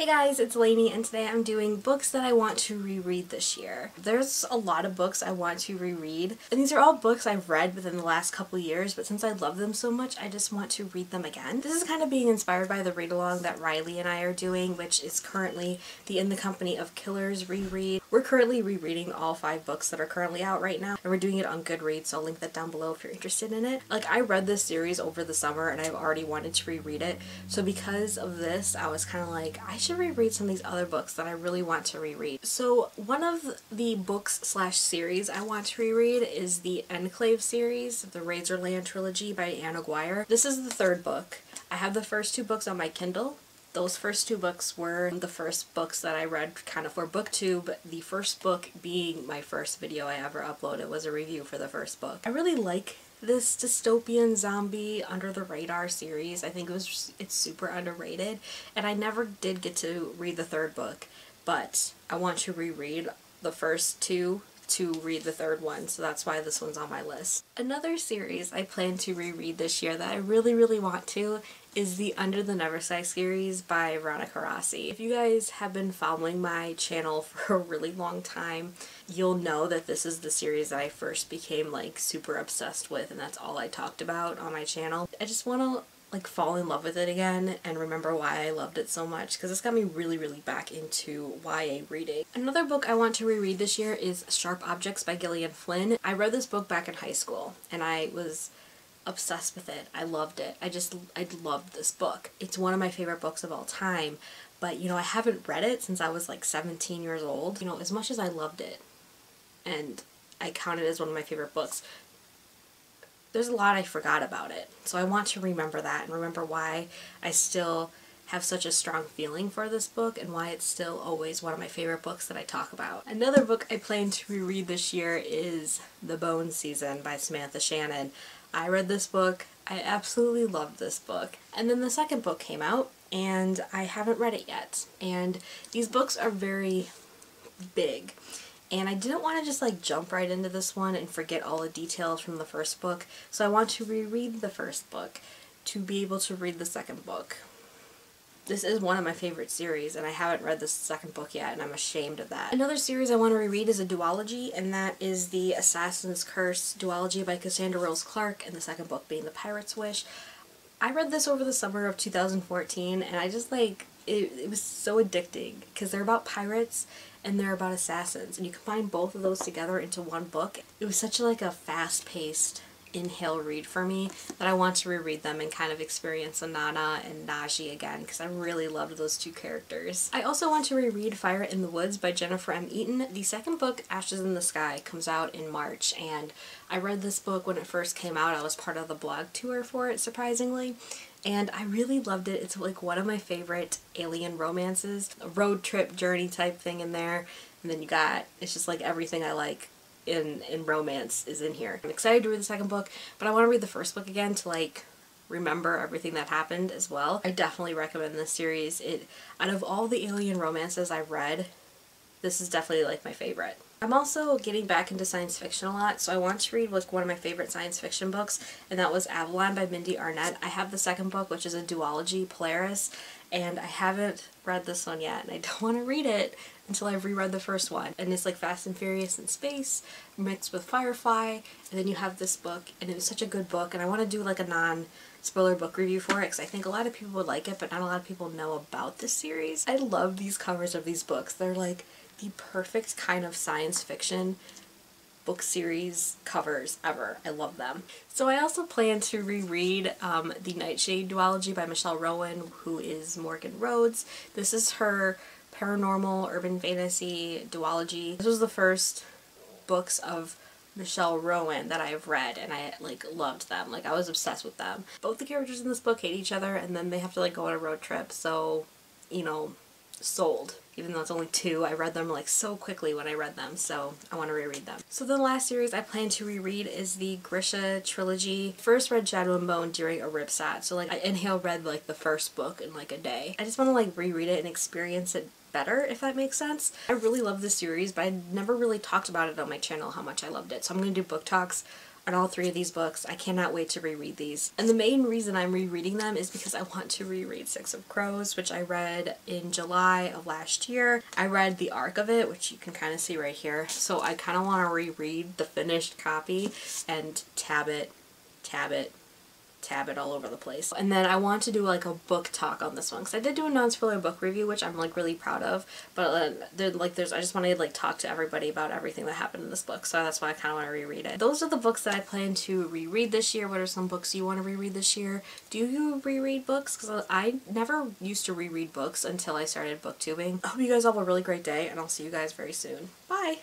Hey guys, it's Lainey, and today I'm doing books that I want to reread this year. There's a lot of books I want to reread, and these are all books I've read within the last couple years, but since I love them so much, I just want to read them again. This is kind of being inspired by the read-along that Riley and I are doing, which is currently the In the Company of Killers reread. We're currently rereading all 5 books that are currently out right now, and we're doing it on Goodreads, so I'll link that down below if you're interested in it. Like, I read this series over the summer, and I've already wanted to reread it, so because of this, I was kind of like, I should reread some of these other books that I really want to reread. So one of the books slash series I want to reread is the Enclave series, the Razorland trilogy by Anna Guire. This is the 3rd book. I have the first 2 books on my Kindle. Those first 2 books were the first books that I read kind of for booktube. The first book being my first video I ever uploaded was a review for the first book. I really like this dystopian zombie under the radar series. I think it's super underrated, and I never did get to read the 3rd book, but I want to reread the first 2 to read the 3rd one, so that's why this one's on my list. Another series I plan to reread this year that I really want to is the Under the Neversight series by Veronica Rossi. If you guys have been following my channel for a really long time, you'll know that this is the series that I first became like super obsessed with, and that's all I talked about on my channel. I just want to like fall in love with it again and remember why I loved it so much, because it's got me really back into YA reading. Another book I want to reread this year is Sharp Objects by Gillian Flynn. I read this book back in high school and I was obsessed with it. I loved it. I loved this book. It's one of my favorite books of all time, but you know, I haven't read it since I was like 17 years old. You know, as much as I loved it and I count it as one of my favorite books, there's a lot I forgot about it. So I want to remember that and remember why I still have such a strong feeling for this book and why it's still always one of my favorite books that I talk about. Another book I plan to reread this year is The Bone Season by Samantha Shannon. I read this book. I absolutely loved this book. And then the 2nd book came out and I haven't read it yet. And these books are very big. And I didn't want to just like jump right into this one and forget all the details from the 1st book. So I want to reread the 1st book to be able to read the 2nd book. This is one of my favorite series, and I haven't read this 2nd book yet, and I'm ashamed of that. Another series I want to reread is a duology, and that is the Assassin's Curse duology by Cassandra Rose Clark, and the 2nd book being The Pirate's Wish. I read this over the summer of 2014, and I just like, it was so addicting, because they're about pirates, and they're about assassins, and you combine both of those together into one book. It was such like a fast-paced inhale read for me that I want to reread them and kind of experience Nana and Najee again, because I really loved those 2 characters. I also want to reread Fire in the Woods by Jennifer M. Eaton. The 2nd book, Ashes in the Sky, comes out in March, and I read this book when it first came out. I was part of the blog tour for it, surprisingly, and I really loved it. It's like one of my favorite alien romances, a road trip journey type thing in there, and then it's just like everything I like in romance is in here. I'm excited to read the 2nd book, but I want to read the 1st book again to like remember everything that happened as well. I definitely recommend this series. Out of all the alien romances I've read, this is definitely like my favorite. I'm also getting back into science fiction a lot, so I want to read like one of my favorite science fiction books, and that was Avalon by Mindy Arnett. I have the 2nd book, which is a duology, Polaris, and I haven't read this one yet, and I don't want to read it until I've reread the 1st one. And it's like Fast and Furious in space mixed with Firefly, and then you have this book, and it was such a good book, and I want to do like a non-spoiler book review for it because I think a lot of people would like it, but not a lot of people know about this series. I love these covers of these books. They're like the perfect kind of science fiction book series covers ever. I love them. So I also plan to reread the Nightshade duology by Michelle Rowan, who is Morgan Rhodes. This is her paranormal urban fantasy duology. This was the first books of Michelle Rowan that I have read, and I like loved them. Like, I was obsessed with them. Both the characters in this book hate each other, and then they have to like go on a road trip, so you know, sold. Even though it's only 2, I read them like so quickly when I read them, so I want to reread them. So the last series I plan to reread is the Grisha trilogy. First read Shadow and Bone during a ripsat, so like I inhale read like the 1st book in like a day. I just want to like reread it and experience it better, if that makes sense. I really love this series, but I never really talked about it on my channel how much I loved it, so I'm going to do book talks on all 3 of these books. I cannot wait to reread these. And the main reason I'm rereading them is because I want to reread Six of Crows, which I read in July of last year. I read the arc of it, which you can kind of see right here. So I kind of want to reread the finished copy and tab it all over the place. And then I want to do like a book talk on this one because I did do a non-spoiler book review, which I'm like really proud of, but I just want to like talk to everybody about everything that happened in this book, so that's why I kind of want to reread it. Those are the books that I plan to reread this year. What are some books you want to reread this year? Do you reread books? Because I never used to reread books until I started booktubing. I hope you guys all have a really great day, and I'll see you guys very soon. Bye!